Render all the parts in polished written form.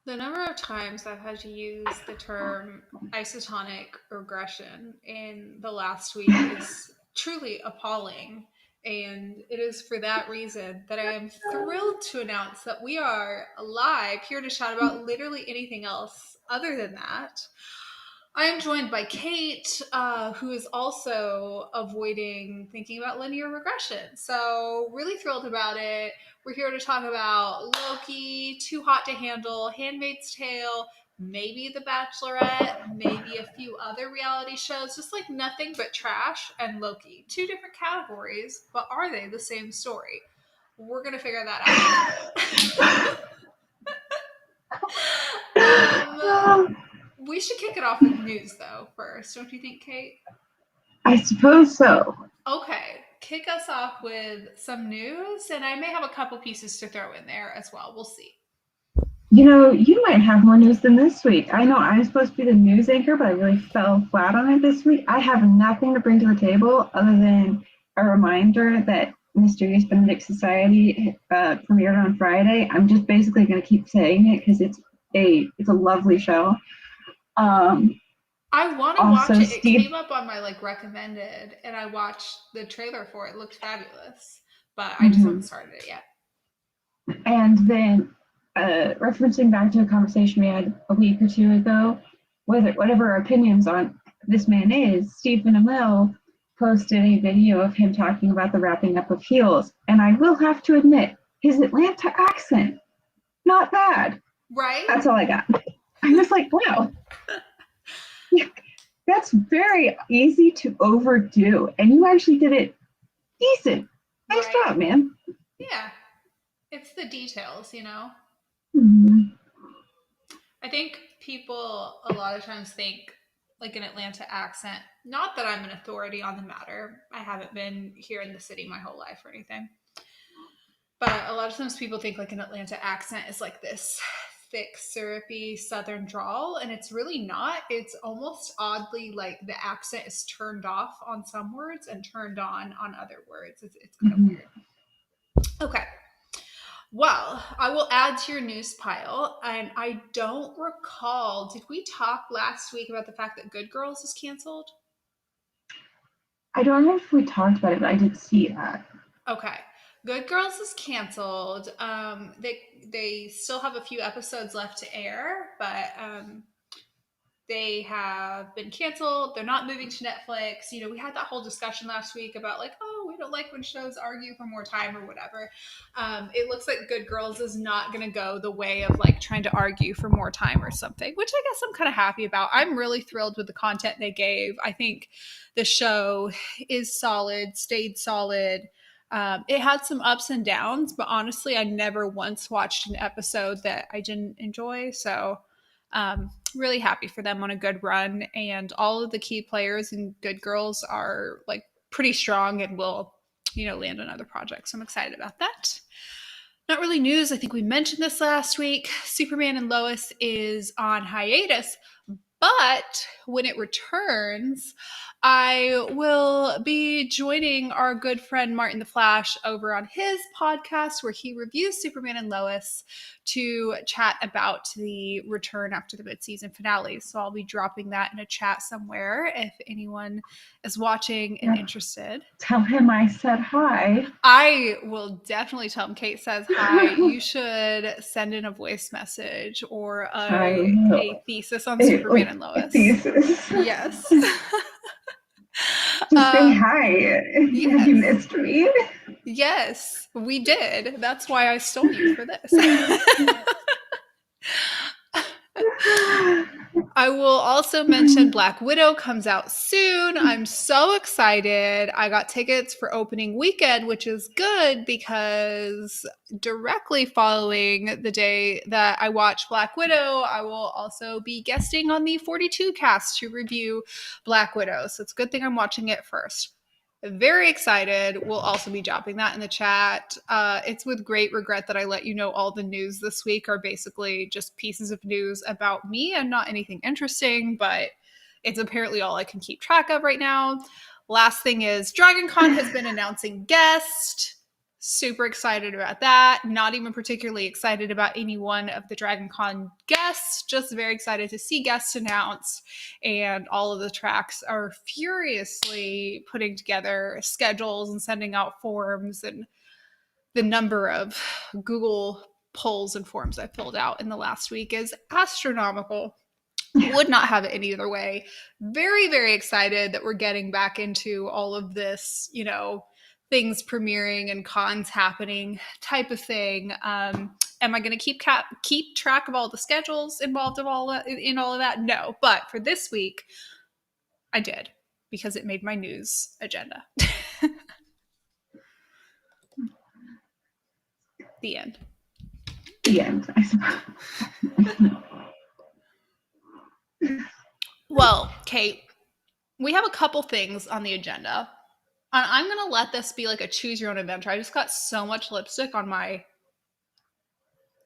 The number of times I've had to use the term isotonic regression in the last week is truly appalling. And it is for that reason that I am thrilled to announce that we are live here to chat about literally anything else other than that. I am joined by Kate, who is also avoiding thinking about linear regression. So, really thrilled about it. We're here to talk about Loki, Too Hot to Handle, Handmaid's Tale, maybe The Bachelorette, maybe a few other reality shows, just like nothing but trash and Loki. Two different categories, but are they the same story? We're going to figure that out. We should kick it off with news, though, first. Don't you think, Kate? I suppose so. Okay. Kick us off with some news, and I may have a couple pieces to throw in there as well. We'll see. You might have more news than this week. I know I'm supposed to be the news anchor, but I really fell flat on it this week. I have nothing to bring to the table other than a reminder that Mysterious Benedict Society premiered on Friday. I'm just basically going to keep saying it because it's a lovely show. I want to watch it. It came up on my recommended, and I watched the trailer for it. It looked fabulous, but I just haven't started it yet. And then referencing back to a conversation we had a week or two ago, whatever our opinions on this man is, Stephen Amell posted a video of him talking about the wrapping up of Heels. And I will have to admit, his Atlanta accent, not bad. Right? That's all I got. I'm just like, wow. That's very easy to overdo. And you actually did it decent. Nice job, man. Yeah. It's the details, Mm-hmm. I think people a lot of times think like an Atlanta accent. Not that I'm an authority on the matter. I haven't been here in the city my whole life or anything. But a lot of times people think like an Atlanta accent is like this thick, syrupy southern drawl, and it's really not. It's almost oddly like the accent is turned off on some words and turned on other words. It's kind of weird. Okay. Well, I will add to your news pile, and I don't recall. Did we talk last week about the fact that Good Girls is canceled? I don't know if we talked about it, but I did see that. Okay. Good Girls is canceled. They still have a few episodes left to air, but they have been canceled. They're not moving to Netflix. We had that whole discussion last week about we don't like when shows argue for more time or whatever. It looks like Good Girls is not going to go the way of trying to argue for more time or something, which I guess I'm kind of happy about. I'm really thrilled with the content they gave. I think the show is solid, stayed solid. It had some ups and downs, but honestly, I never once watched an episode that I didn't enjoy. So really happy for them on a good run, and all of the key players in Good Girls are pretty strong and will land on other projects. So I'm excited about that. Not really news. I think we mentioned this last week. Superman and Lois is on hiatus, but when it returns, I will be joining our good friend Martin the Flash over on his podcast where he reviews Superman and Lois to chat about the return after the mid-season finale. So I'll be dropping that in a chat somewhere if anyone is watching and interested. Tell him I said hi. I will definitely tell him Kate says hi. You should send in a voice message or a thesis on Superman and Lois. Thesis. Yes. Just say hi. Yes. Have you missed me? Yes, we did. That's why I stole you for this. I will also mention Black Widow comes out soon. I'm so excited. I got tickets for opening weekend, which is good because directly following the day that I watch Black Widow, I will also be guesting on the 42 cast to review Black Widow. So it's a good thing I'm watching it first. Very excited. We'll also be dropping that in the chat. It's with great regret that I let you know all the news this week are basically just pieces of news about me and not anything interesting, but it's apparently all I can keep track of right now. Last thing is DragonCon has been announcing guests. Super excited about that. Not even particularly excited about any one of the Dragon Con guests, just very excited to see guests announced. And all of the tracks are furiously putting together schedules and sending out forms. And the number of Google polls and forms I filled out in the last week is astronomical. Would not have it any other way. Very, very excited that we're getting back into all of this, things premiering and cons happening type of thing. Am I going to keep track of all the schedules involved in all of that? No, but for this week, I did because it made my news agenda. The end. The end, I suppose. Well, Kate, we have a couple things on the agenda. And I'm going to let this be like a choose your own adventure. I just got so much lipstick on my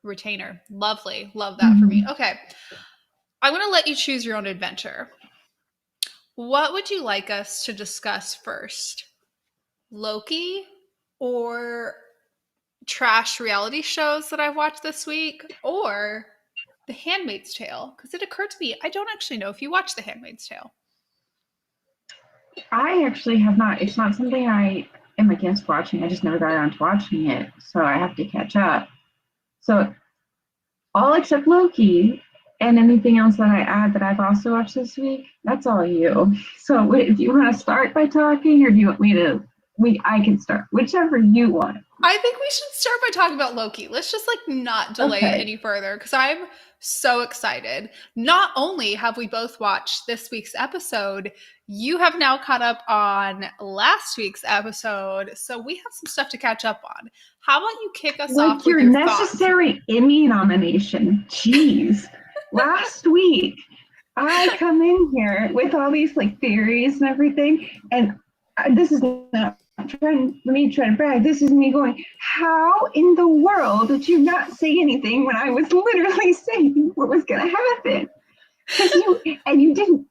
retainer. Lovely. Love that for me. Okay. I'm going to let you choose your own adventure. What would you like us to discuss first? Loki or trash reality shows that I've watched this week, or The Handmaid's Tale? Because it occurred to me, I don't actually know if you watched The Handmaid's Tale. I actually have not. It's not something I am against watching. I just never got around to watching it, so I have to catch up. So all except Loki and anything else that I add that I've also watched this week, that's all you. So if you want to start by talking, or do you want me to? I can start, whichever you want. I think we should start by talking about Loki. Let's just not delay it any further because I'm so excited. Not only have we both watched this week's episode, you have now caught up on last week's episode, so we have some stuff to catch up on. How about you kick us off with your necessary thoughts? Emmy nomination? Jeez. Last week, I come in here with all these theories and everything, and this is not trying to brag. This is me going, how in the world did you not say anything when I was literally saying what was going to happen? You didn't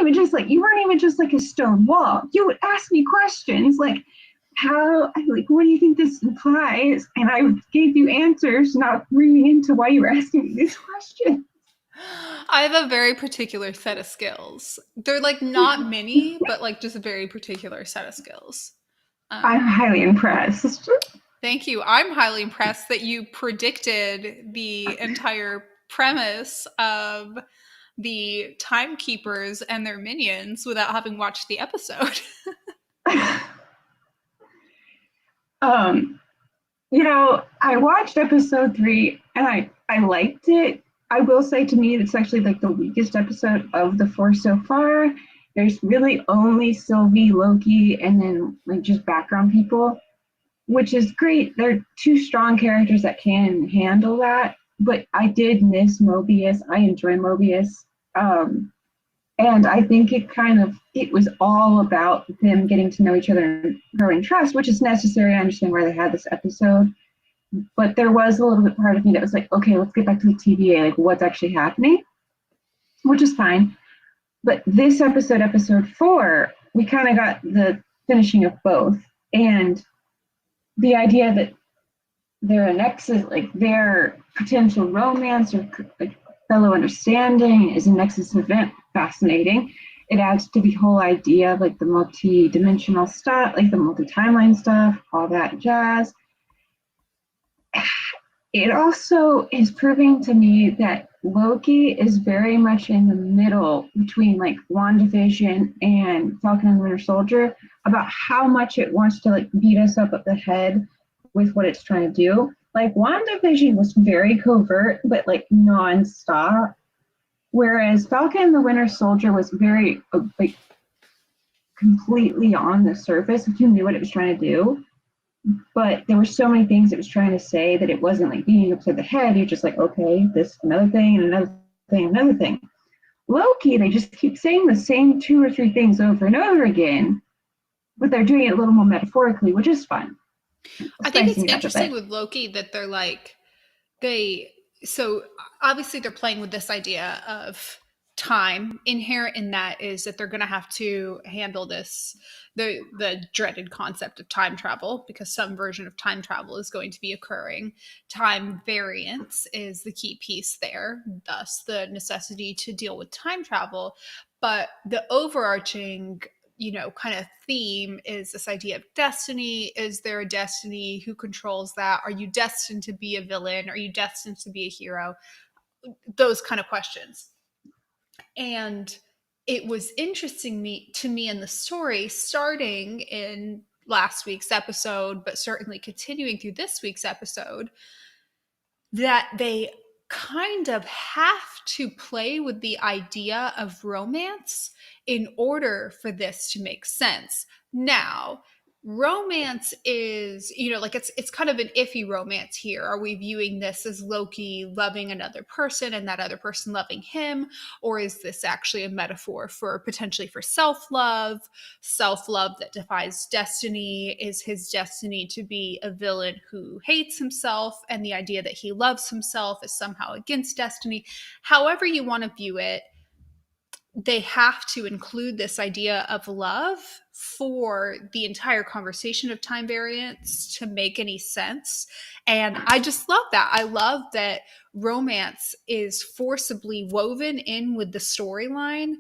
even just you weren't even just a stone wall. You would ask me questions how, what do you think this implies? And I gave you answers, not reading into why you were asking me these questions. I have a very particular set of skills. They're not many, but just a very particular set of skills. I'm highly impressed. Thank you. I'm highly impressed that you predicted the entire premise of the timekeepers and their minions without having watched the episode. I watched episode 3 and I liked it. I will say, to me, it's actually the weakest episode of the 4 so far. There's really only Sylvie, Loki, and then just background people, which is great. They're 2 strong characters that can handle that. But I did miss Mobius. I enjoy Mobius. And I think it was all about them getting to know each other and growing trust, which is necessary. I understand why they had this episode. But there was a little bit part of me that was okay, let's get back to the TVA, what's actually happening, which is fine. But this episode 4, we kind of got the finishing of both. And the idea that their nexus, their potential romance or fellow understanding is a nexus event, fascinating. It adds to the whole idea of the multi-dimensional stuff, the multi-timeline stuff, all that jazz. It also is proving to me that Loki is very much in the middle between WandaVision and Falcon and the Winter Soldier about how much it wants to beat us up the head with what it's trying to do. WandaVision was very covert but non-stop, whereas Falcon and the Winter Soldier was very completely on the surface. You knew what it was trying to do. But there were so many things it was trying to say that it wasn't beating up to the head. You're just okay, this, another thing, and another thing, another thing. Loki, they just keep saying the same 2 or 3 things over and over again, but they're doing it a little more metaphorically, which is fun. I think it's interesting with Loki that they're so obviously they're playing with this idea of time. Inherent in that is that they're going to have to handle this, the dreaded concept of time travel, because some version of time travel is going to be occurring. Time variance is the key piece there, thus the necessity to deal with time travel. But the overarching, kind of theme is this idea of destiny. Is there a destiny? Who controls that? Are you destined to be a villain? Are you destined to be a hero? Those kind of questions. And it was interesting to me in the story, starting in last week's episode, but certainly continuing through this week's episode, that they kind of have to play with the idea of romance in order for this to make sense. Now, romance is, like it's kind of an iffy romance here. Are we viewing this as Loki loving another person and that other person loving him, or is this actually a metaphor for potentially for self-love that defies destiny? Is his destiny to be a villain who hates himself, and the idea that he loves himself is somehow against destiny? However you want to view it, they have to include this idea of love for the entire conversation of time variance to make any sense. And I just love that. I love that romance is forcibly woven in with the storyline.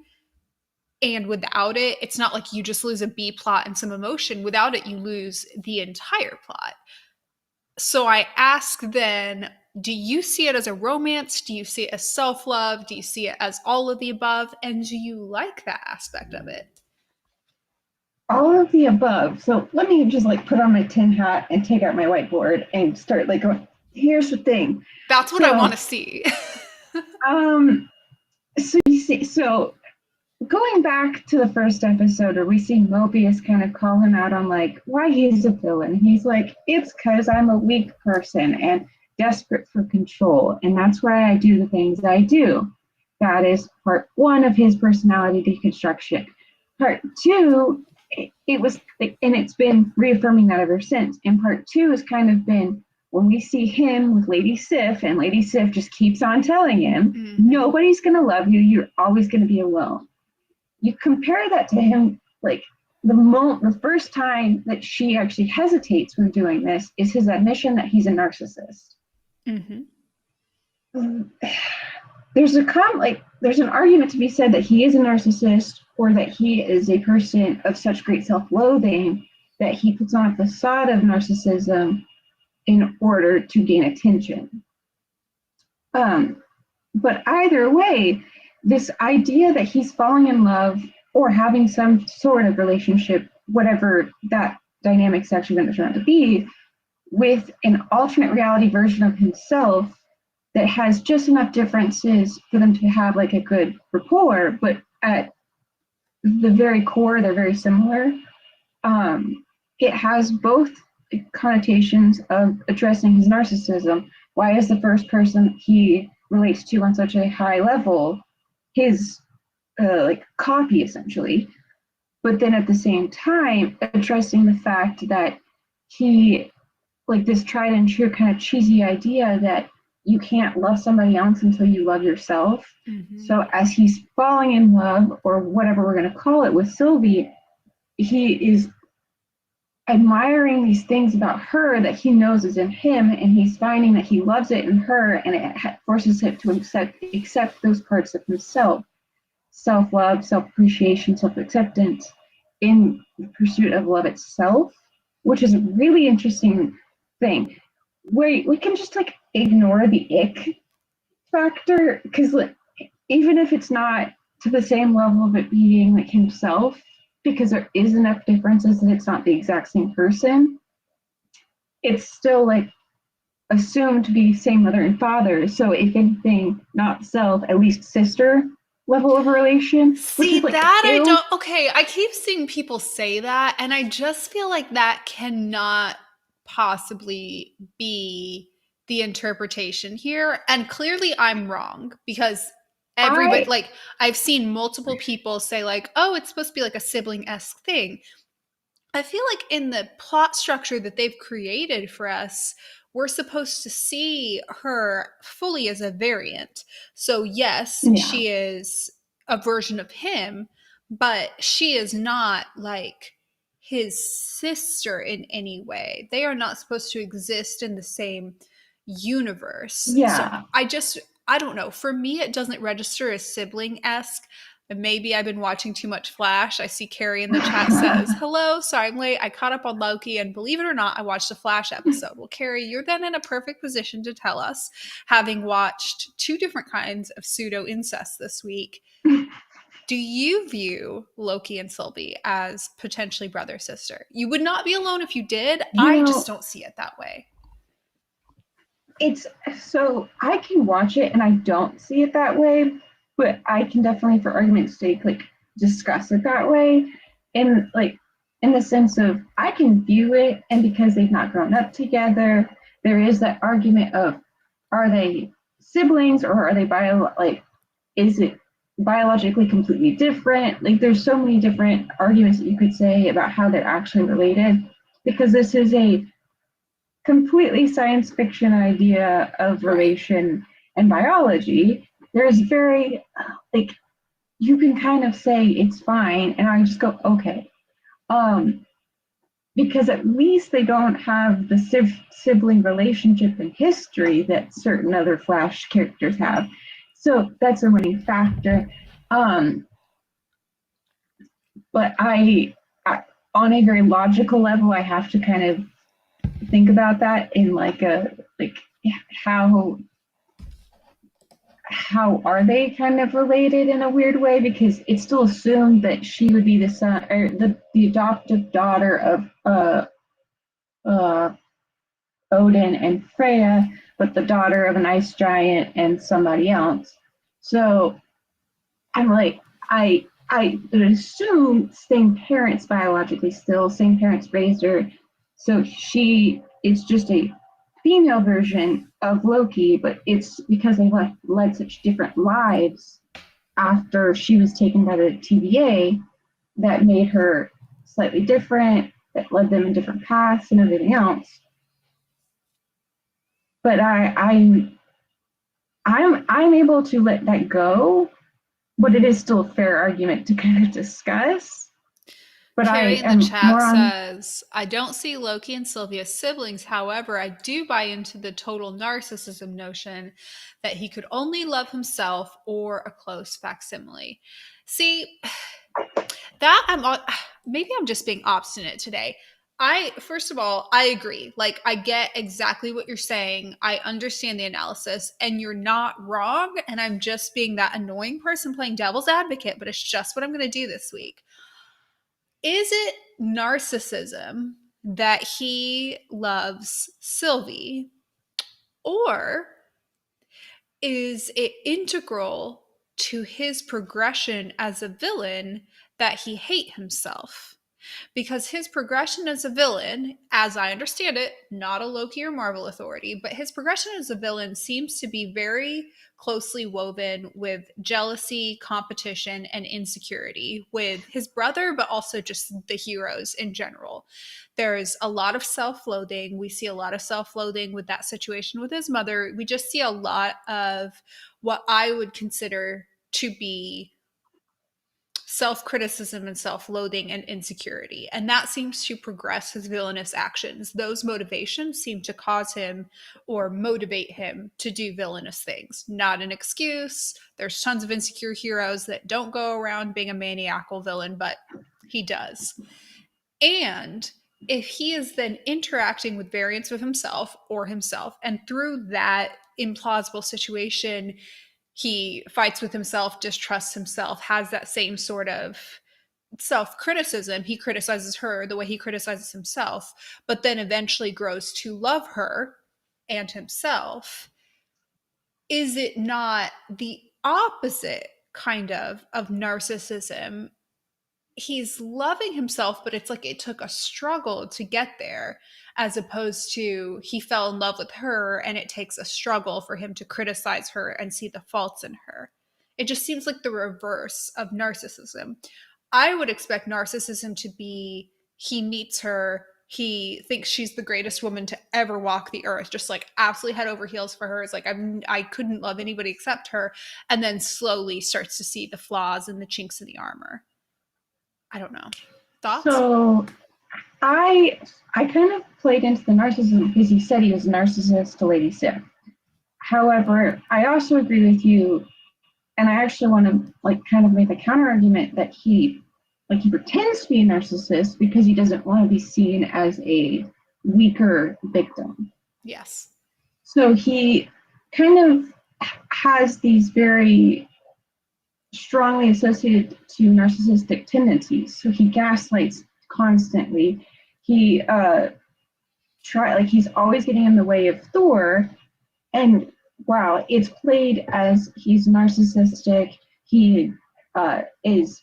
And without it, it's not like you just lose a B plot and some emotion. Without it, you lose the entire plot. So I ask then, do you see it as a romance? Do you see it as self-love? Do you see it as all of the above? And do you like that aspect of it? All of the above. So let me just like put on my tin hat and take out my whiteboard and start like going, here's the thing. That's what I want to see. um, so you see, so going back to the first episode where we see Mobius kind of call him out on like why he's a villain. He's like, it's because I'm a weak person and desperate for control, and that's why I do the things I do. That is part one of his personality deconstruction. Part two, it was, and it's been reaffirming that ever since. And part two has kind of been when we see him with Lady Sif, and Lady Sif just keeps on telling him, nobody's going to love you. You're always going to be alone. You compare that to him, like the first time that she actually hesitates when doing this is his admission that he's a narcissist. There's there's an argument to be said that he is a narcissist, or that he is a person of such great self-loathing that he puts on a facade of narcissism in order to gain attention. But either way, this idea that he's falling in love or having some sort of relationship, whatever that dynamic's actually going to turn out to be, with an alternate reality version of himself that has just enough differences for them to have like a good rapport, but at the very core, they're very similar. It has both connotations of addressing his narcissism. Why is the first person he relates to on such a high level his like copy, essentially? But then at the same time, addressing the fact that he, like this tried and true kind of cheesy idea that you can't love somebody else until you love yourself. So as he's falling in love, or whatever we're going to call it, with Sylvie, he is admiring these things about her that he knows is in him, and he's finding that he loves it in her, and it forces him to accept those parts of himself, self-love, self-appreciation, self-acceptance, in pursuit of love itself, which is a really interesting thing. We can just like ignore the ick factor, because like, even if it's not to the same level of it being like himself, because there is enough differences that it's not the exact same person, it's still like assumed to be same mother and father. So if anything, not self, at least sister level of relation. See, like, that I don't. Okay, I keep seeing people say that, and I just feel like that cannot possibly be the interpretation here. And clearly I'm wrong, because everybody, like, I've seen multiple people say like, oh, it's supposed to be like a sibling-esque thing. I feel like in the plot structure that they've created for us, we're supposed to see her fully as a variant. So yes, she is a version of him, but she is not like his sister in any way. They are not supposed to exist in the same universe. So Yeah. I don't know. For me, it doesn't register as sibling esque. Maybe I've been watching too much Flash. I see Carrie in the chat says, "Hello, sorry I'm late. I caught up on Loki, and believe it or not, I watched a Flash episode." Well, Carrie, you're then in a perfect position to tell us, having watched two different kinds of pseudo incest this week. Do you view Loki and Sylvie as potentially brother sister? You would not be alone if you did. You I just know, don't see it that way. it's so I can watch it and I don't see it that way, but I can definitely, for argument's sake, like discuss it that way. And like in the sense of I can view it, and because they've not grown up together, there is that argument of are they siblings or are they like is it biologically completely different? Like there's so many different arguments that you could say about how they're actually related because this is a completely science fiction idea of Right. relation and biology. There's very, like, you can kind of say it's fine, and I just go, okay. Um, because at least they don't have the sibling relationship and history that certain other Flash characters have. So that's a winning factor. Um, but on a very logical level, I have to kind of think about that in like how how are they kind of related in a weird way because it's still assumed that she would be the son or the adoptive daughter of uh, Odin and Freya, but the daughter of an ice giant and somebody else. So I'm like, I would assume same parents biologically still, same parents raised her. So she is just a female version of Loki, but it's because they led such different lives after she was taken by the TVA that made her slightly different, that led them in different paths and everything else. But I'm able to let that go, but it is still a fair argument to kind of discuss. But I Carrie in the am more chat on says, I don't see Loki and Sylvia as siblings. However, I do buy into the total narcissism notion that he could only love himself or a close facsimile. See, that maybe I'm just being obstinate today. First of all, I agree. Like, I get exactly what you're saying. I understand the analysis, and you're not wrong. And I'm just being that annoying person playing devil's advocate, but it's just what I'm going to do this week. Is it narcissism that he loves Sylvie, or is it integral to his progression as a villain that he hate himself? Because his progression as a villain, as I understand it, not a Loki or Marvel authority, but his progression as a villain seems to be very closely woven with jealousy, competition, and insecurity with his brother, but also just the heroes in general. There's a lot of self loathing. We see a lot of self loathing with that situation with his mother. We just see a lot of what I would consider to be self criticism and self loathing and insecurity. And that seems to progress his villainous actions. Those motivations seem to cause him or motivate him to do villainous things. Not an excuse. There's tons of insecure heroes that don't go around being a maniacal villain, but he does. And if he is then interacting with variants of himself or himself, and through that implausible situation, he fights with himself, distrusts himself, has that same sort of self criticism. He criticizes her the way he criticizes himself, but then eventually grows to love her and himself. Is it not the opposite kind of narcissism? He's loving himself, but it's like it took a struggle to get there, as opposed to he fell in love with her and it takes a struggle for him to criticize her and see the faults in her. It just seems like the reverse of narcissism. I would expect narcissism to be he meets her, he thinks she's the greatest woman to ever walk the earth, just like absolutely head over heels for her. It's like I couldn't love anybody except her, and then slowly starts to see the flaws and the chinks in the armor. I don't know. Thoughts? So I kind of played into the narcissism because he said he was a narcissist to Lady Sif. However, I also agree with you, and I actually want to like kind of make a counter argument that he pretends to be a narcissist because he doesn't want to be seen as a weaker victim. Yes. So he kind of has these very strongly associated to narcissistic tendencies. So he gaslights constantly. He he's always getting in the way of Thor, and wow, it's played as he's narcissistic. He is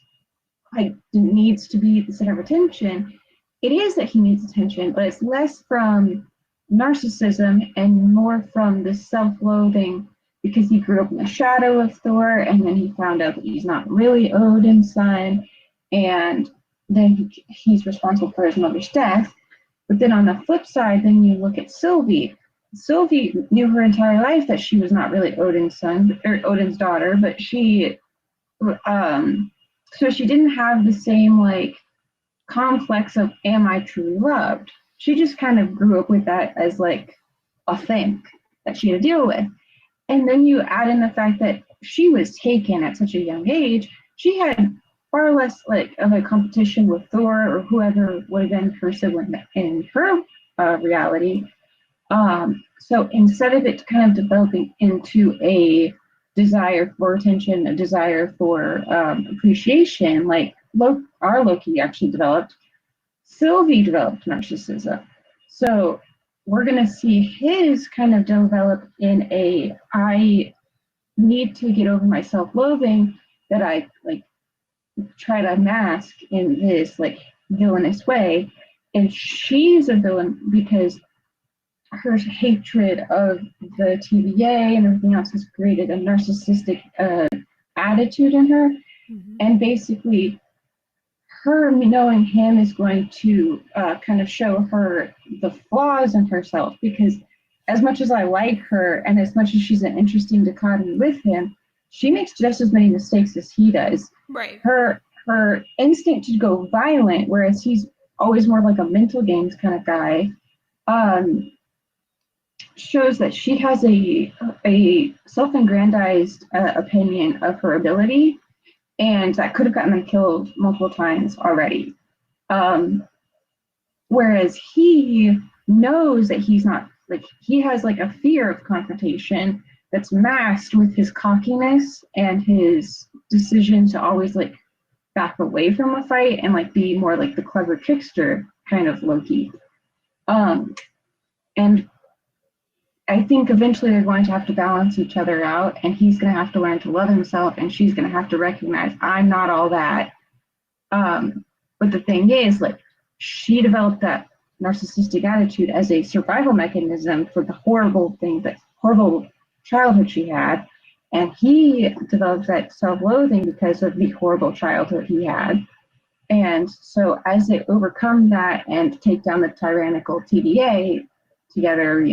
like needs to be the center of attention. It is that he needs attention, but it's less from narcissism and more from the self-loathing because he grew up in the shadow of Thor, and then he found out that he's not really Odin's son, and then he's responsible for his mother's death. But then on the flip side, then you look at Sylvie. Sylvie knew her entire life that she was not really Odin's son or Odin's daughter, but so she didn't have the same like complex of am I truly loved. She just kind of grew up with that as like a thing that she had to deal with. And then you add in the fact that she was taken at such a young age, she had far less like of a competition with Thor or whoever would have been her sibling in her reality. So instead of it kind of developing into a desire for attention, a desire for appreciation, like our Loki actually developed, Sylvie developed narcissism. So we're going to see his kind of develop in a I need to get over my self-loathing that I like try to mask in this like villainous way. And she's a villain because her hatred of the TVA and everything else has created a narcissistic attitude in her. Mm-hmm. And basically, her knowing him is going to kind of show her the flaws in herself because as much as I like her and as much as she's an interesting dichotomy with him, she makes just as many mistakes as he does. Right. Her instinct to go violent, whereas he's always more like a mental games kind of guy, shows that she has a self-aggrandized opinion of her ability, and that could have gotten them killed multiple times already. Um, Whereas he knows that he's not like he has like a fear of confrontation that's masked with his cockiness and his decision to always like back away from a fight and like be more like the clever trickster kind of Loki. And I think eventually they're going to have to balance each other out, and he's going to have to learn to love himself, and she's going to have to recognize I'm not all that. But the thing is, like, she developed that narcissistic attitude as a survival mechanism for the horrible childhood she had, and he developed that self-loathing because of the horrible childhood he had. And so, as they overcome that and take down the tyrannical TVA together,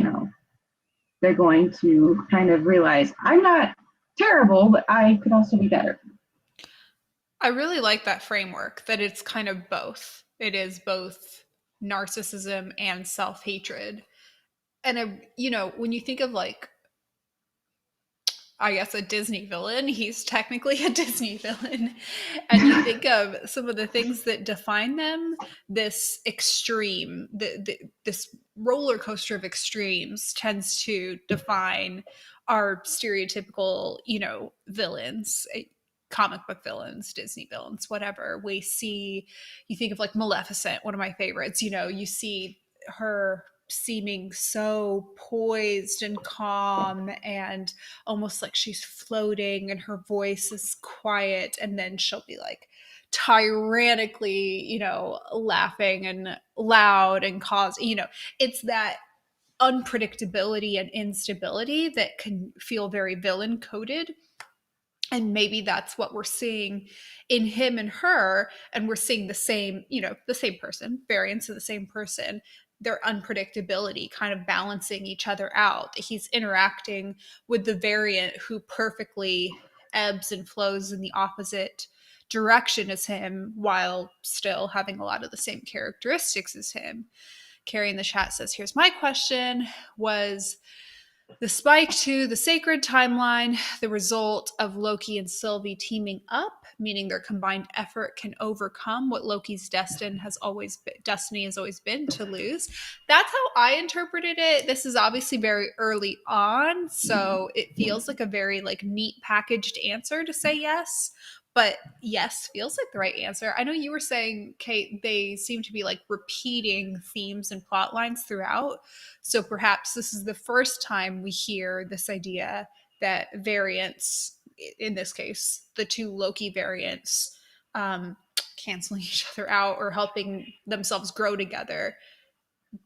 they're going to kind of realize I'm not terrible, but I could also be better. I really like that framework that it's kind of both. It is both narcissism and self hatred. And, when you think of like, I guess a Disney villain, he's technically a Disney villain. And you think of some of the things that define them, this extreme, this roller coaster of extremes tends to define our stereotypical, villains, comic book villains, Disney villains, whatever. You think of like Maleficent, one of my favorites, you see her seeming so poised and calm and almost like she's floating and her voice is quiet, and then she'll be like tyrannically laughing and loud and it's that unpredictability and instability that can feel very villain coded. And maybe that's what we're seeing in him and her. And we're seeing the same, the same person, variants of the same person, their unpredictability kind of balancing each other out. He's interacting with the variant who perfectly ebbs and flows in the opposite direction as him while still having a lot of the same characteristics as him. Carrie in the chat says, here's my question. Was the spike to the sacred timeline the result of Loki and Sylvie teaming up, meaning their combined effort can overcome what Loki's destiny has always been to lose? That's how I interpreted it. This is obviously very early on, so it feels like a very neat packaged answer to say yes. But yes, feels like the right answer. I know you were saying, Kate, they seem to be repeating themes and plot lines throughout. So perhaps this is the first time we hear this idea that variants, in this case, the two Loki variants, canceling each other out or helping themselves grow together,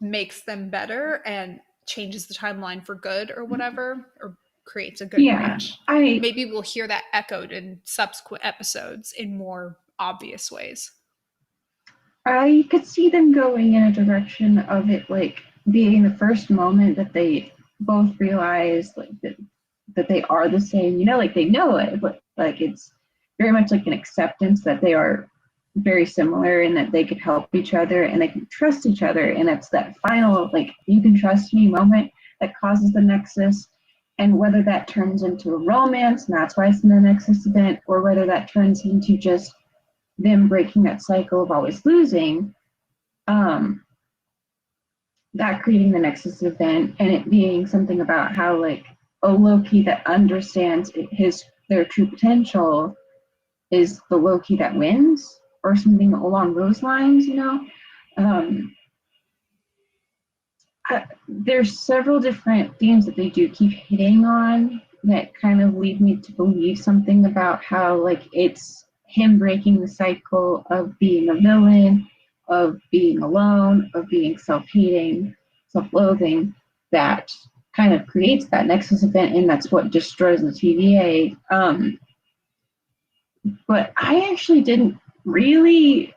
makes them better and changes the timeline for good or whatever, or creates a good Yeah, bridge. I Maybe we'll hear that echoed in subsequent episodes in more obvious ways. I could see them going in a direction of it being the first moment that they both realize that they are the same, they know it, but it's very much an acceptance that they are very similar and that they could help each other and they can trust each other. And it's that final, you can trust me moment that causes the nexus. And whether that turns into a romance, and that's why it's in the nexus event, or whether that turns into just them breaking that cycle of always losing, that creating the nexus event and it being something about how a Loki that understands their true potential is the Loki that wins, or something along those lines, there's several different themes that they do keep hitting on that kind of lead me to believe something about how it's him breaking the cycle of being a villain, of being alone, of being self-hating, self-loathing, that kind of creates that nexus event, and that's what destroys the TVA. But I actually didn't really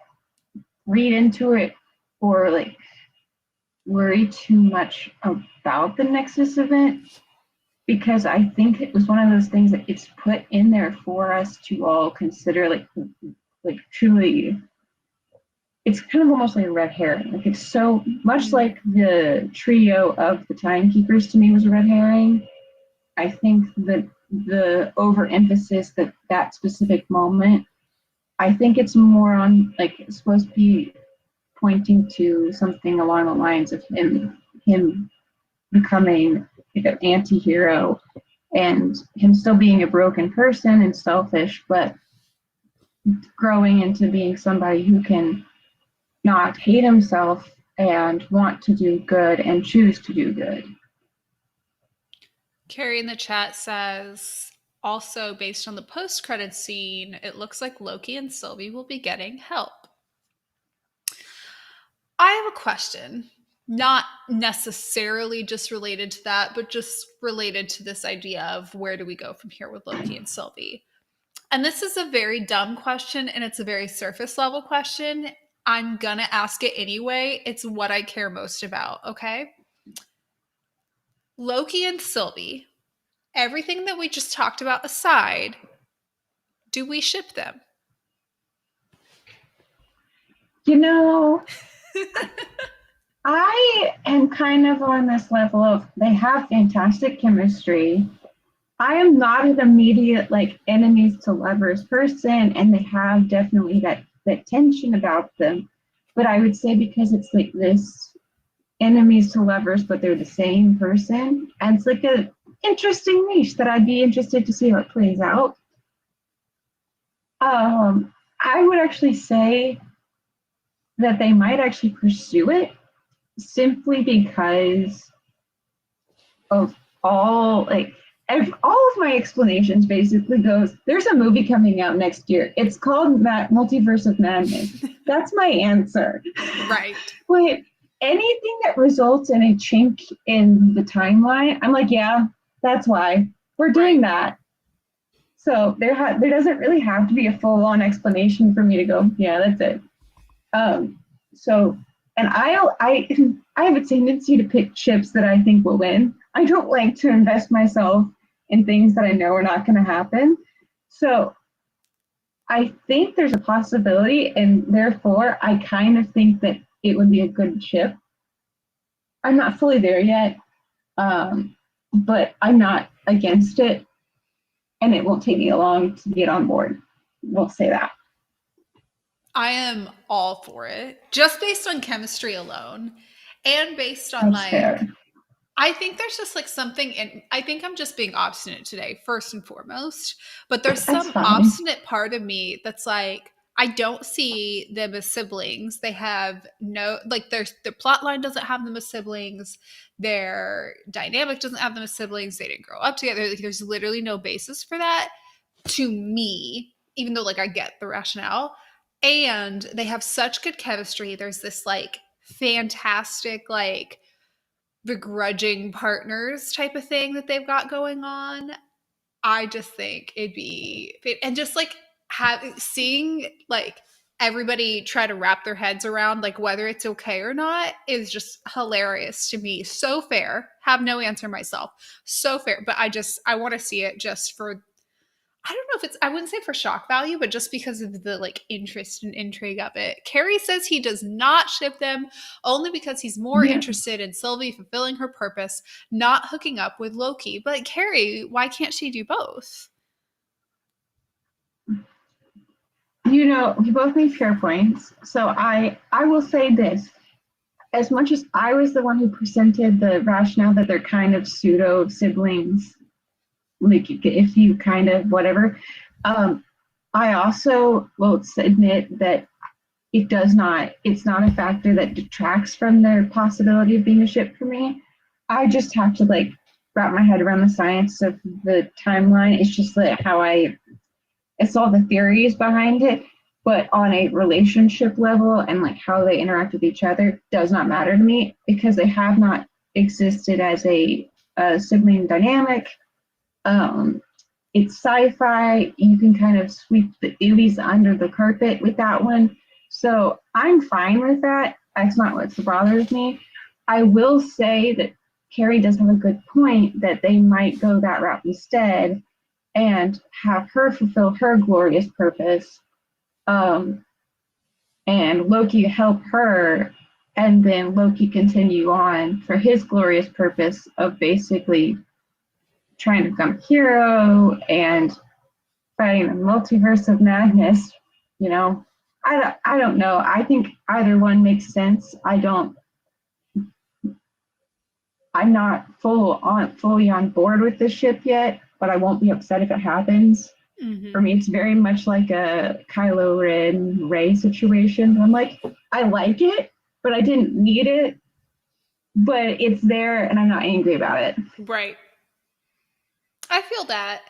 read into it or worry too much about the nexus event, because I think it was one of those things that it's put in there for us to all consider truly. It's kind of almost like a red herring. It's so much like the trio of the timekeepers to me was a red herring. I think that the overemphasis that specific moment, I think it's more on it's supposed to be pointing to something along the lines of him becoming an anti-hero and him still being a broken person and selfish, but growing into being somebody who can not hate himself and want to do good and choose to do good. Carrie in the chat says, also based on the post-credits scene, it looks like Loki and Sylvie will be getting help. I have a question, not necessarily just related to that, but just related to this idea of where do we go from here with Loki and Sylvie. And this is a very dumb question, and it's a very surface level question. I'm going to ask it anyway. It's what I care most about, okay? Loki and Sylvie, everything that we just talked about aside, do we ship them? I am kind of on this level of they have fantastic chemistry. I am not an immediate enemies to lovers person, and they have definitely that tension about them. But I would say because it's this enemies to lovers, but they're the same person, and it's a interesting niche that I'd be interested to see how it plays out. I would actually say that they might actually pursue it simply because of all of my explanations basically goes, there's a movie coming out next year. It's called Multiverse of Madness. That's my answer. Right. But anything that results in a chink in the timeline, I'm yeah, that's why we're doing that. So there doesn't really have to be a full on explanation for me to go, yeah, that's it. Um, so, and I have a tendency to pick ships that I think will win. I don't like to invest myself in things that I know are not going to happen. So I think there's a possibility, and therefore I kind of think that it would be a good ship. I'm not fully there yet, but I'm not against it, and it won't take me long to get on board. We'll say that. I am all for it, just based on chemistry alone, and based on That's fair. like I think there's just like something in I think I'm just being obstinate today, first and foremost. But there's That's some fine. obstinate part of me that's like, I don't see them as siblings. They have no like their plot line doesn't have them as siblings. Their dynamic doesn't have them as siblings. They didn't grow up together. Like, there's literally no basis for that to me, even though like I get the rationale. And they have such good chemistry. There's this like fantastic like begrudging partners type of thing that they've got going on. I just think it'd be and just like seeing like everybody try to wrap their heads around like whether it's okay or not is just hilarious to me. So fair. Have no answer myself. So fair, but I want to see it just for I don't know if it's I wouldn't say for shock value, but just because of the like interest and intrigue of it. Carrie says he does not ship them only because he's more Yeah, interested in Sylvie fulfilling her purpose, not hooking up with Loki. But Carrie, why can't she do both? you both make fair points. So I will say this: as much as I was the one who presented the rationale that they're kind of pseudo siblings, like if you kind of whatever, um, I also will admit that it's not a factor that detracts from their possibility of being a ship for me. I just have to like wrap my head around the science of the timeline. It's just like how it's all the theories behind it, but on a relationship level and like how they interact with each other does not matter to me because they have not existed as a sibling dynamic. Um, it's sci-fi. You can kind of sweep the oobies under the carpet with that one. So I'm fine with that. That's not what bothers me. I will say that Carrie does have a good point that they might go that route instead and have her fulfill her glorious purpose, um, and Loki help her, and then Loki continue on for his glorious purpose of basically trying to become a hero and fighting the multiverse of madness. You know, I don't know. I think either one makes sense. I'm not fully on board with this ship yet, but I won't be upset if it happens. For Mm-hmm. me, it's very much like a Kylo Ren Ray situation. I'm like, I like it, but I didn't need it. But it's there, and I'm not angry about it. Right. I feel that.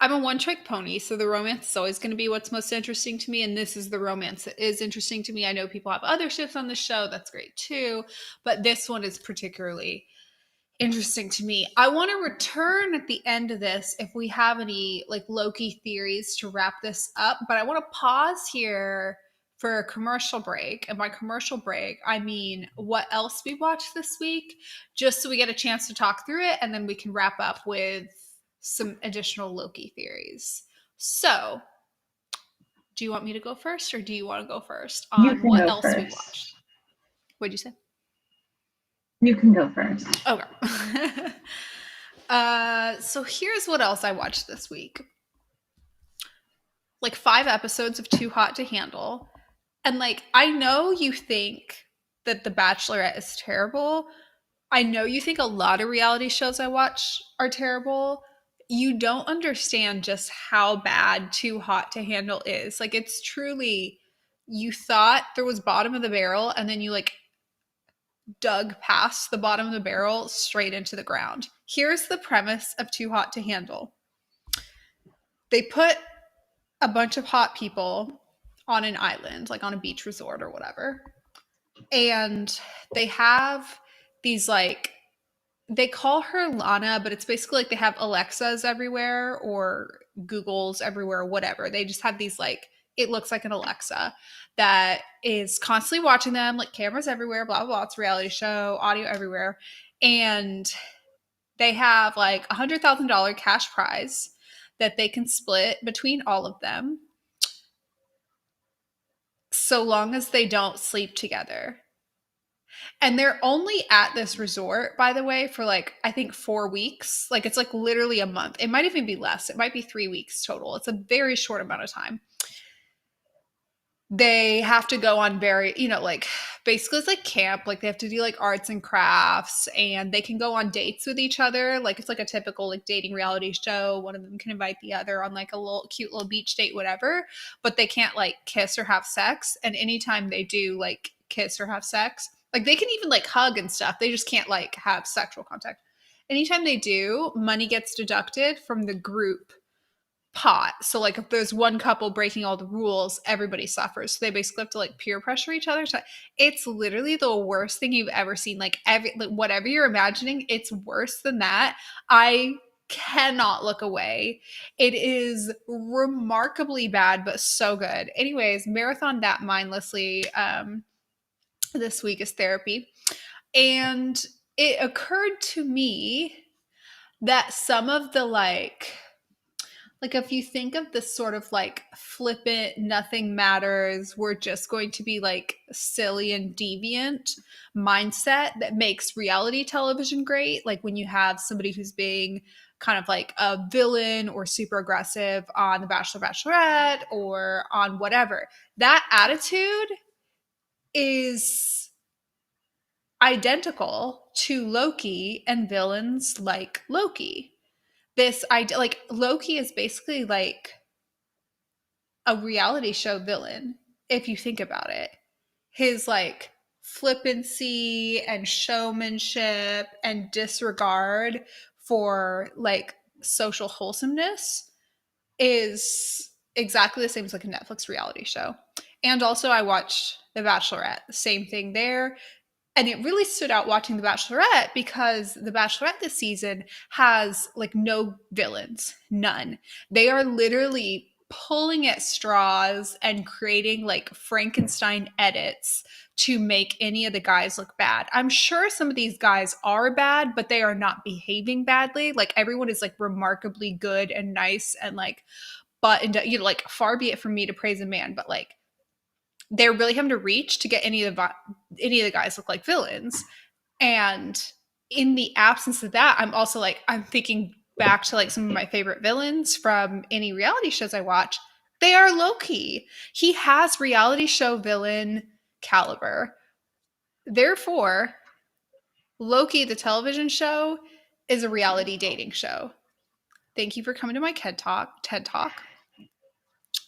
I'm a one trick pony, so the romance is always going to be what's most interesting to me. And this is the romance that is interesting to me. I know people have other ships on the show. That's great too. But this one is particularly interesting to me. I want to return at the end of this if we have any like Loki theories to wrap this up. But I want to pause here for a commercial break. And by commercial break, I mean what else we watched this week, just so we get a chance to talk through it and then we can wrap up with some additional Loki theories. So, do you want me to go first or do you want to go first You on can what go else we first. watched? What'd you say? You can go first. Okay. So here's what else I watched this week. Like 5 episodes of Too Hot to Handle. And like, I know you think that The Bachelorette is terrible. I know you think a lot of reality shows I watch are terrible. You don't understand just how bad Too Hot to Handle is. Like, it's truly, you thought there was bottom of the barrel, and then you like dug past the bottom of the barrel straight into the ground. Here's the premise of Too Hot to Handle. They put a bunch of hot people on an island, like on a beach resort or whatever. And they have these like they call her Lana, but it's basically like they have Alexas everywhere or Googles everywhere, whatever. They just have these like, it looks like an Alexa that is constantly watching them, like cameras everywhere, blah, blah, blah. It's a reality show, audio everywhere. And they have like $100,000 cash prize that they can split between all of them so long as they don't sleep together. And they're only at this resort, by the way, for like, I think 4 weeks. Like, it's like literally a month. It might even be less. It might be 3 weeks total. It's a very short amount of time. They have to go on very, like basically it's like camp. Like, they have to do like arts and crafts, and they can go on dates with each other. Like, it's like a typical like dating reality show. One of them can invite the other on like a little cute little beach date, whatever, but they can't like kiss or have sex. And anytime they do like kiss or have sex, like they can even like hug and stuff. They just can't like have sexual contact. Anytime they do, money gets deducted from the group pot. So like if there's one couple breaking all the rules, everybody suffers. So they basically have to like peer pressure each other. So it's literally the worst thing you've ever seen. Like whatever you're imagining, it's worse than that. I cannot look away. It is remarkably bad, but so good. Anyways, marathon that mindlessly this week is therapy. And it occurred to me that some of the like if you think of this sort of like flippant, nothing matters, we're just going to be like silly and deviant mindset that makes reality television great. Like when you have somebody who's being kind of like a villain or super aggressive on The Bachelor, Bachelorette, or on whatever, that attitude is identical to Loki and villains like Loki. This idea, like Loki is basically like a reality show villain if you think about it. His like flippancy and showmanship and disregard for like social wholesomeness is exactly the same as like a Netflix reality show. And also I watched The Bachelorette, same thing there. And it really stood out watching The Bachelorette because The Bachelorette this season has like no villains, none. They are literally pulling at straws and creating like Frankenstein edits to make any of the guys look bad. I'm sure some of these guys are bad, but they are not behaving badly. Like everyone is like remarkably good and nice and like, but like far be it from me to praise a man, but like they're really having to reach to get any of the guys look like villains. And in the absence of that, I'm also like, I'm thinking back to like some of my favorite villains from any reality shows I watch. They are Loki. He has reality show villain caliber. Therefore, Loki, the television show, is a reality dating show. Thank you for coming to my TED Talk.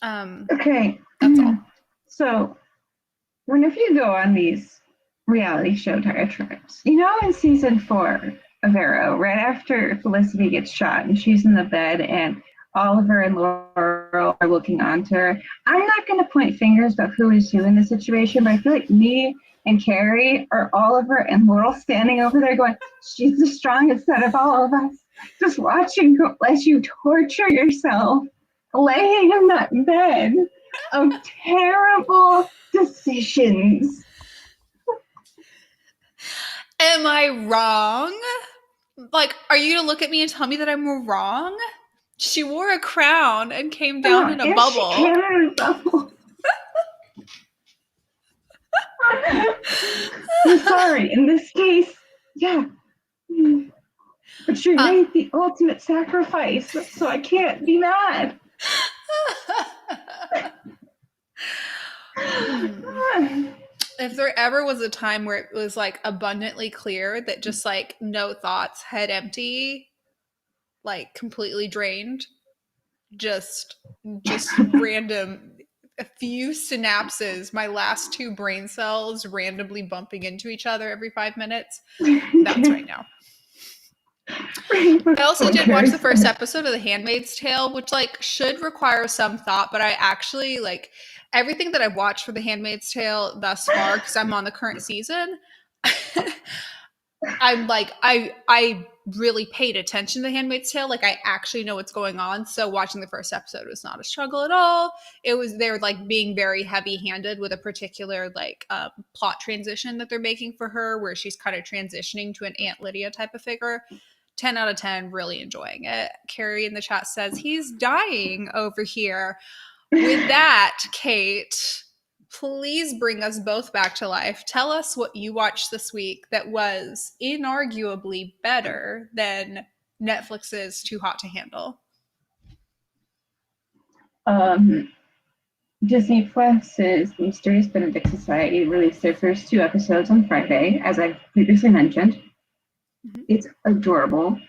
Okay. That's all. So, whenever you go on these reality show type trips, in season 4 of Arrow, right after Felicity gets shot and she's in the bed and Oliver and Laurel are looking onto her, I'm not going to point fingers about who is who in the situation, but I feel like me and Carrie are Oliver and Laurel standing over there going, she's the strongest out of all of us. Just watching as you torture yourself, laying in that bed of terrible decisions. Am I wrong? Like, are you gonna look at me and tell me that I'm wrong? She wore a crown and came down in a bubble. She came in a bubble. I'm sorry. In this case, yeah. But she made the ultimate sacrifice, so I can't be mad. If there ever was a time where it was like abundantly clear that just like no thoughts, head empty, like completely drained, just random, a few synapses, my last 2 brain cells randomly bumping into each other every 5 minutes, that's right now. I also did watch the first episode of The Handmaid's Tale, which like should require some thought, but I actually like everything that I've watched for The Handmaid's Tale thus far, because I'm on the current season, I'm like I really paid attention to Handmaid's Tale. Like I actually know what's going on. So watching the first episode was not a struggle at all. It was they're like being very heavy handed with a particular like plot transition that they're making for her, where she's kind of transitioning to an Aunt Lydia type of figure. 10 out of 10, really enjoying it. Carrie in the chat says he's dying over here. With that, Kate, please bring us both back to life. Tell us what you watched this week that was inarguably better than Netflix's Too Hot to Handle. Um, Disney Plus's The Mysterious Benedict Society released their first 2 episodes on Friday, as I previously mentioned. Mm-hmm. It's adorable.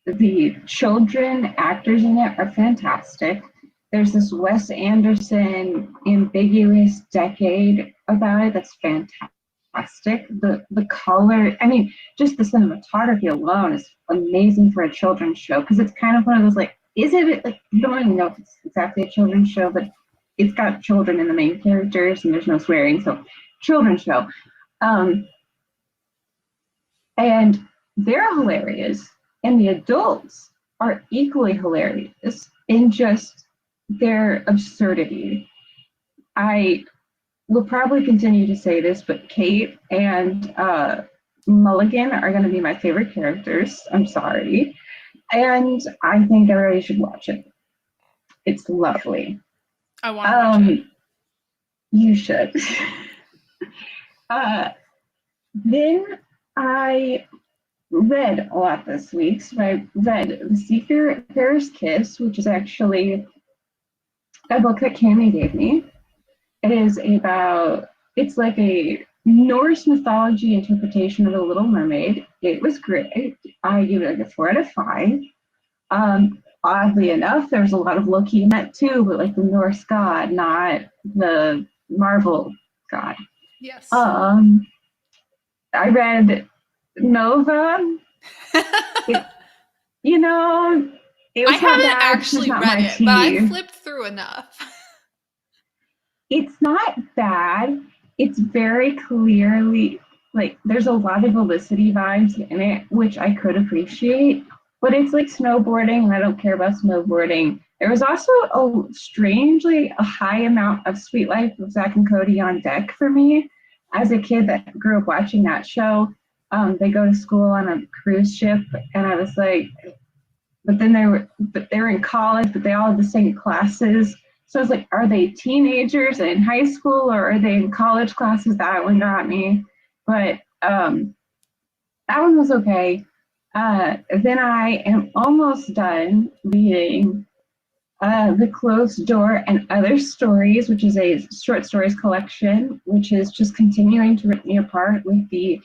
The children actors in it are fantastic. There's this Wes Anderson ambiguous decade about it that's fantastic. The color, I mean, just the cinematography alone is amazing for a children's show, because it's kind of one of those like, is it like, you don't even know if it's exactly a children's show, but it's got children in the main characters and there's no swearing, so children's show. And they're hilarious, and the adults are equally hilarious in just their absurdity. I will probably continue to say this, but Kate and Mulligan are going to be my favorite characters. I'm sorry. And I think everybody should watch it. It's lovely. I want to watch it. You should. Then I read a lot this week. So I read The Seafarer's Kiss, which is actually a book that Cammien gave me. It is about, it's like a Norse mythology interpretation of The Little Mermaid. It was great. I give it like a 4 out of 5. Oddly enough, there's a lot of Loki in that too, but like the Norse god, not the Marvel god. Yes. I read Nova. It was I haven't bad. actually read it, but I flipped through enough. It's not bad. It's very clearly, like, there's a lot of Felicity vibes in it, which I could appreciate, but it's like snowboarding, and I don't care about snowboarding. There was also strangely a high amount of Sweet Life of Zach and Cody on deck for me. As a kid that grew up watching that show, they go to school on a cruise ship, and I was like, but they were in college, but they all had the same classes. So I was like, are they teenagers in high school, or are they in college classes? That one got me. But that one was okay. Then I am almost done reading The Closed Door and Other Stories, which is a short stories collection, which is just continuing to rip me apart with the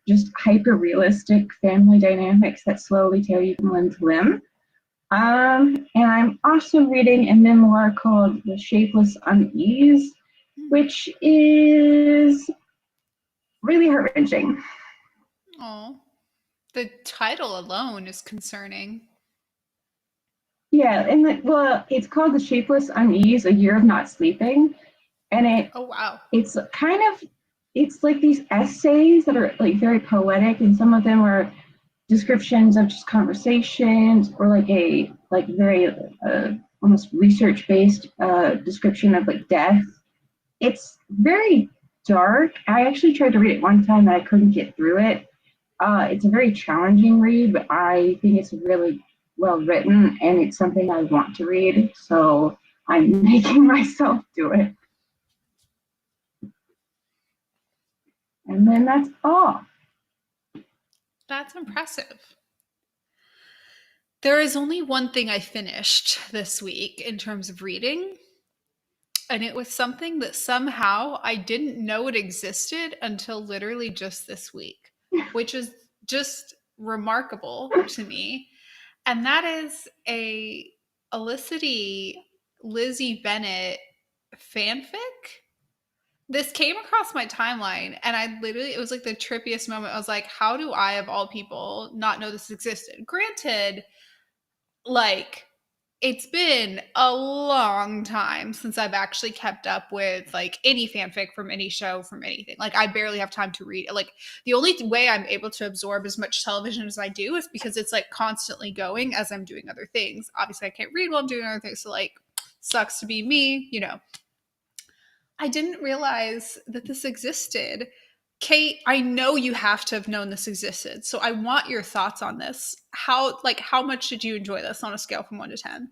just hyper-realistic family dynamics that slowly tear you from limb to limb. And I'm also reading a memoir called The Shapeless Unease, which is really heart-wrenching. Oh, the title alone is concerning. Yeah, and it's called The Shapeless Unease, A Year of Not Sleeping. And oh wow, it's it's like these essays that are like very poetic, and some of them are descriptions of just conversations, or like a very almost research-based description of like death. It's very dark. I actually tried to read it one time and I couldn't get through it. It's a very challenging read, but I think it's really well written, and it's something I want to read, so I'm making myself do it. And then that's all. That's impressive. There is only one thing I finished this week in terms of reading, and it was something that somehow I didn't know it existed until literally just this week, which is just remarkable to me. And that is a Felicity Lizzie Bennett fanfic. This came across my timeline, and I literally, it was like the trippiest moment. I was like, how do I, of all people, not know this existed? Granted, like, it's been a long time since I've actually kept up with like any fanfic from any show from anything. Like I barely have time to read. Like the only way I'm able to absorb as much television as I do is because it's like constantly going as I'm doing other things. Obviously I can't read while I'm doing other things, so like sucks to be me, you know. I didn't realize that this existed. Kate, I know you have to have known this existed. So I want your thoughts on this. How much did you enjoy this on a scale from 1 to 10?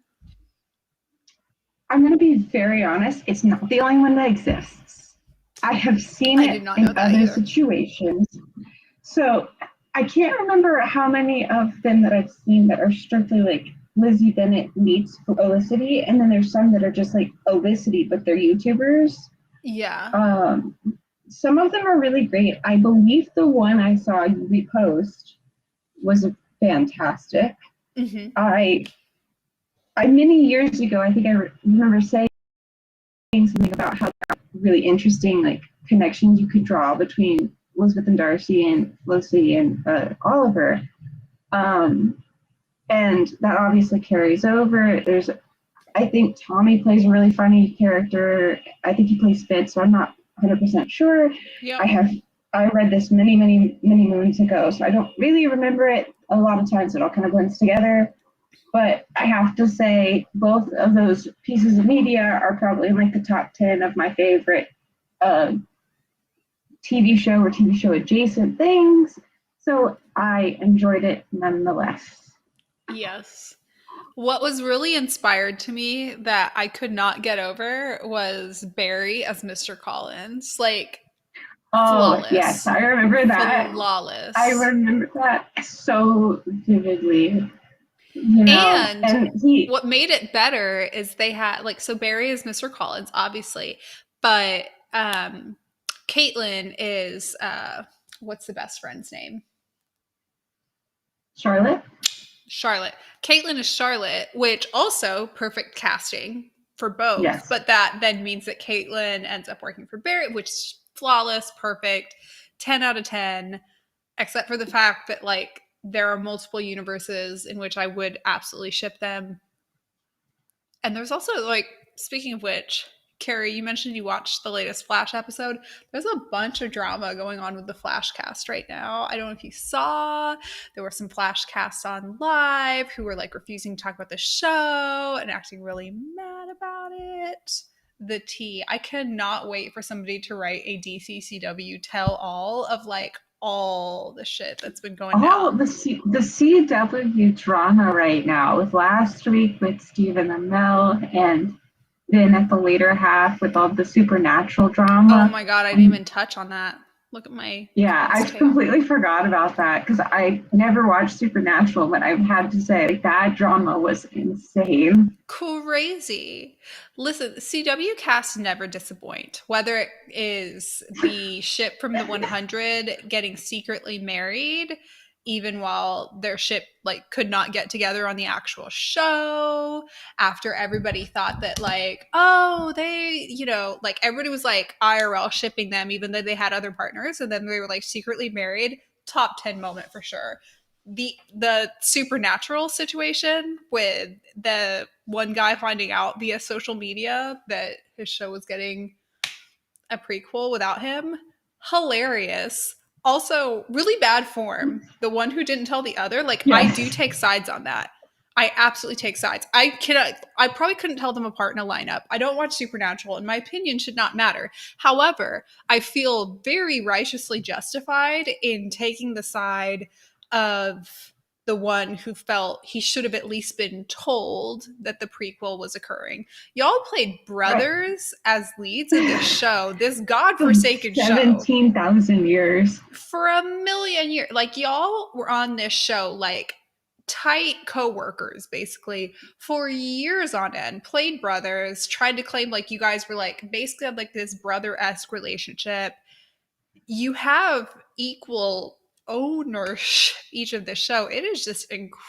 I'm going to be very honest. It's not the only one that exists. I have seen I it did not know in that other either. situations. So I can't remember how many of them that I've seen that are strictly like Lizzie Bennett meets Felicity, and then there's some that are just like Felicity, but they're YouTubers. Yeah. Um, some of them are really great. I believe the one I saw you repost was fantastic. Hmm. I many years ago, I think remember saying something about how really interesting like connections you could draw between Elizabeth and Darcy and Lucy and Oliver. Um, and that obviously carries over. I think Tommy plays a really funny character. I think he plays Fitz, so I'm not 100% sure. Yep. I have I read this many, many, many moons ago, so I don't really remember it. A lot of times it all kind of blends together. But I have to say, both of those pieces of media are probably in like the top 10 of my favorite uh, TV show or TV show adjacent things. So I enjoyed it nonetheless. Yes. What was really inspired to me that I could not get over was Barry as Mr. Collins. Like, Oh, yes, flawless. I remember that. I Flawless. remember that so vividly, And and he, what made it better is they had like so Barry is Mr. Collins, obviously, but Caitlin is what's the best friend's name? Charlotte, Charlotte. Caitlin is Charlotte, which also perfect casting for both, yes. but that then means that Caitlin ends up working for Barry, which is flawless, perfect, 10 out of 10, except for the fact that like there are multiple universes in which I would absolutely ship them. And there's also like, speaking of which, Carrie, you mentioned you watched the latest Flash episode. There's a bunch of drama going on with the Flash cast right now. I don't know if you saw. There were some Flash casts on live who were like refusing to talk about the show and acting really mad about it. The tea. I cannot wait for somebody to write a DCCW tell all of like all the shit that's been going All down. the CW drama right now, with last week with Stephen Amell, and then at the later half with all the supernatural Oh drama. my god, I didn't Um, even touch on that. Look at my yeah, Threads I tail. completely forgot about that because I never watched Supernatural, but I've had to say like, that drama was insane. Crazy. Listen, CW casts never disappoint. Whether it is the ship from the 100 getting secretly married, even while their ship like could not get together on the actual show, after everybody thought that like, oh, they, you know, like everybody was like IRL shipping them, even though they had other partners, and then they were like secretly married. Top 10 moment for sure. The supernatural situation with the one guy finding out via social media that his show was getting a prequel without him, hilarious. Also really bad form, the one who didn't tell the other. Like I do Yes. take sides on that. I absolutely take sides. I probably couldn't tell them apart in a lineup. I don't watch Supernatural and my opinion should not matter. However, I feel very righteously justified in taking the side of the one who felt he should have at least been told that the prequel was occurring. Y'all played Right. brothers as leads in this show, this For godforsaken show, 17,000 years. for a million years. Like, y'all were on this show like tight co-workers basically for years on end, played brothers, tried to claim like you guys were like basically had like this brother-esque relationship. You have equal ownership each of the show. It is just incredible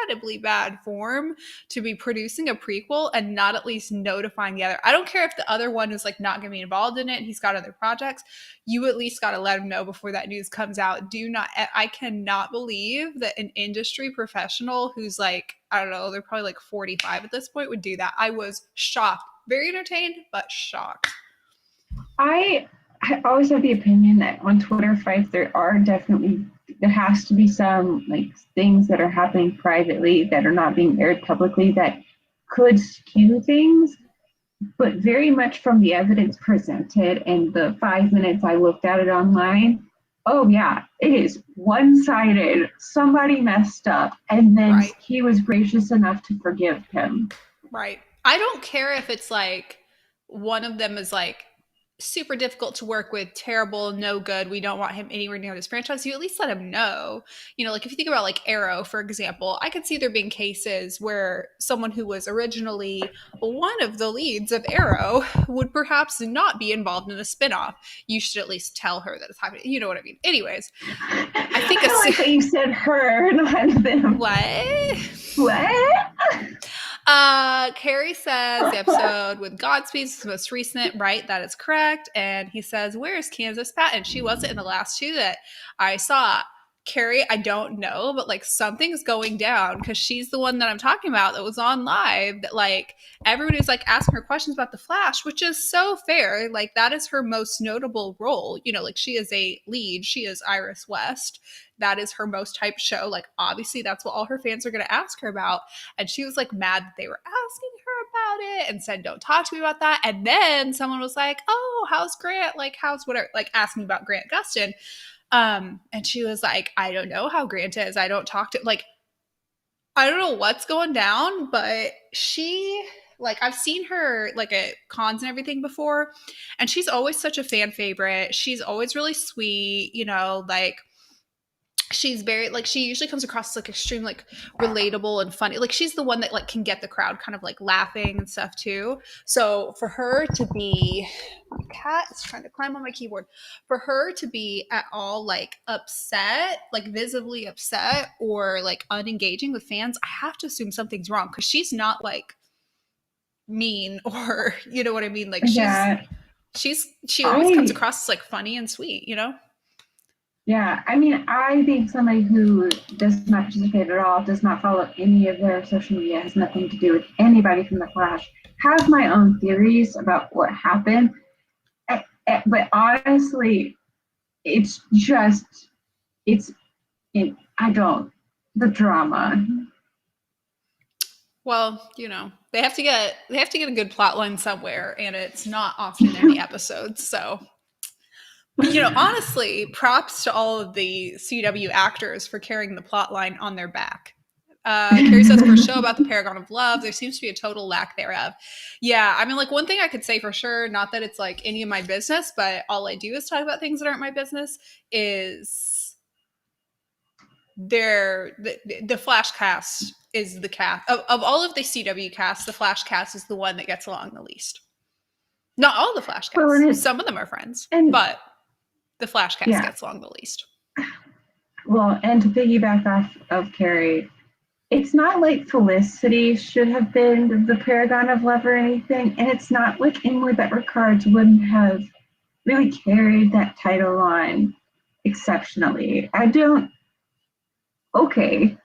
incredibly bad form to be producing a prequel and not at least notifying the other. I don't care if the other one is like not going to be involved in it, he's got other projects. You at least got to let him know before that news comes out. Do not, I cannot believe that an industry professional who's like, I don't know, they're probably like 45 at this point would do that. I was shocked. Very entertained, but shocked. I I always have the opinion that on Twitter fights there has to be some like things that are happening privately that are not being aired publicly that could skew things, but very much from the evidence presented and the 5 minutes I looked at it online, oh yeah, it is one-sided. Somebody messed up, and then Right. he was gracious enough to forgive him. Right. I don't care if it's like one of them is like super difficult to work with, terrible, no good. We don't want him anywhere near this franchise. You at least let him know. You know, like if you think about like Arrow, for example, I could see there being cases where someone who was originally one of the leads of Arrow would perhaps not be involved in a spinoff. You should at least tell her that it's happening. You know what I mean? Anyways, I think I like that you said her, not them. what? What? Carrie says the episode with Godspeed is the most recent, right? That is correct. And he says, where's Kansas Pat? And she wasn't in the last two that I saw. Carrie, I don't know, but like something's going down because she's the one that I'm talking about that was on live that like everybody was like asking her questions about the Flash, which is so fair. Like that is her most notable role. You know, like she is a lead, she is Iris West. That is her most hyped show. Like obviously that's what all her fans are going to ask her about. And she was like mad that they were asking her about it and said, don't talk to me about that. And then someone was like, oh, how's Grant? Like, how's whatever, like asking about Grant Gustin. And she was like, I don't know how Grant is. I don't talk to like, I don't know what's going down, but she like I've seen her like at cons and everything before, and she's always such a fan favorite. She's always really sweet, you know, like she's very like she usually comes across as like extreme like relatable and funny, like she's the one that like can get the crowd kind of like laughing and stuff too. So for her to be, my cat is trying to climb on my keyboard, for her to be at all like upset, like visibly upset or like unengaging with fans, I have to assume something's wrong because she's not like mean or you know what I mean, like Yeah, she always comes I across as like funny and sweet, you know. yeah. I mean, I think somebody who does not participate at all, does not follow any of their social media, has nothing to do with anybody from the Flash. Have my own theories about what happened, but honestly, it's just it's it. I don't the drama. Well, you know, they have to get a good plot line somewhere, and it's not often in any episodes. So, you know, honestly, props to all of the CW actors for carrying the plot line on their back. Carrie says for a show about the Paragon of Love, there seems to be a total lack thereof. Yeah, I mean, like one thing I could say for sure, not that it's like any of my business, but all I do is talk about things that aren't my business. Is the Flash cast is the cast of all of the CW casts. The Flash cast is the one that gets along the least. Not all the Flash Well, casts. Some of them are friends, and but the Flash cast yeah, gets along the least. well, and to piggyback off of Carrie, it's not like Felicity should have been the paragon of love or anything, and it's not like Emily Better Cards wouldn't have really carried that title on exceptionally. I don't. Okay.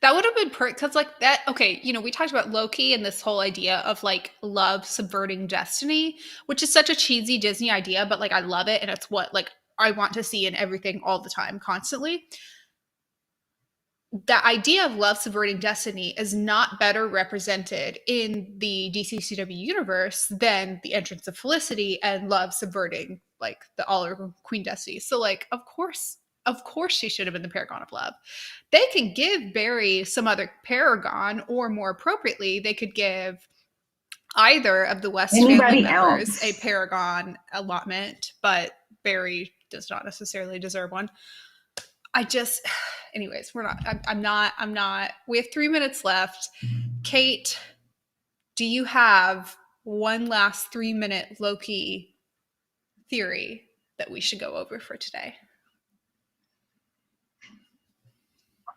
That would have been because like that. Okay, you know, we talked about Loki and this whole idea of like love subverting destiny, which is such a cheesy Disney idea, but like I love it, and it's what like I want to see in everything all the time, constantly. The idea of love subverting destiny is not better represented in the DCCW universe than the entrance of Felicity and love subverting like the Oliver Queen Destiny. So like of course she should have been the Paragon of Love. They can give Barry some other Paragon, or more appropriately, they could give either of the West family Anybody members a else? Paragon allotment, but Barry does not necessarily deserve one. I just, anyways, we're not, I'm not, we have 3 minutes left. Kate, do you have one last 3 minute Loki theory that we should go over for today?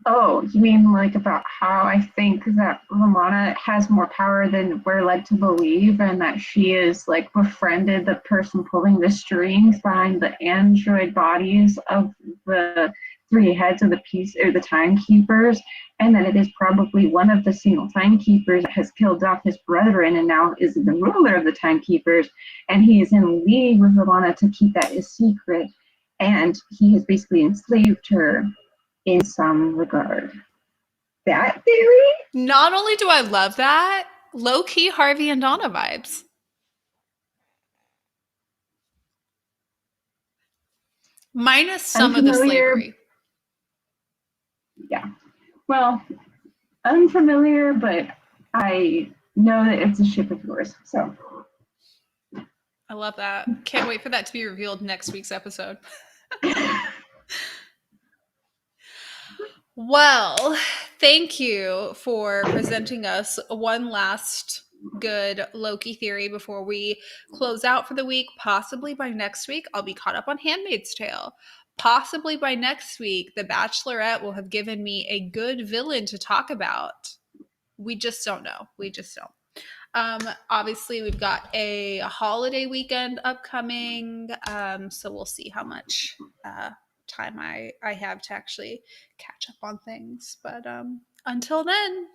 Oh, you mean like about how I think that Romana has more power than we're led to believe, and that she is like befriended the person pulling the strings behind the android bodies of the three heads of the piece or the timekeepers, and that it is probably one of the single timekeepers that has killed off his brethren and now is the ruler of the timekeepers, and he is in league with Romana to keep that a secret, and he has basically enslaved her in some regard. That theory? Not only do I love that, low key Harvey and Donna vibes. Minus some of the Unfamiliar? slavery. Yeah. Well, unfamiliar, but I know that it's a ship of yours. So, I love that. Can't wait for that to be revealed next week's episode. Well, thank you for presenting us one last good Loki theory before we close out for the week. Possibly by next week, I'll be caught up on Handmaid's Tale. Possibly by next week, The Bachelorette will have given me a good villain to talk about. We just don't know. We just don't. Obviously, we've got a holiday weekend upcoming, so we'll see how much time I have to actually catch up on things. But until then,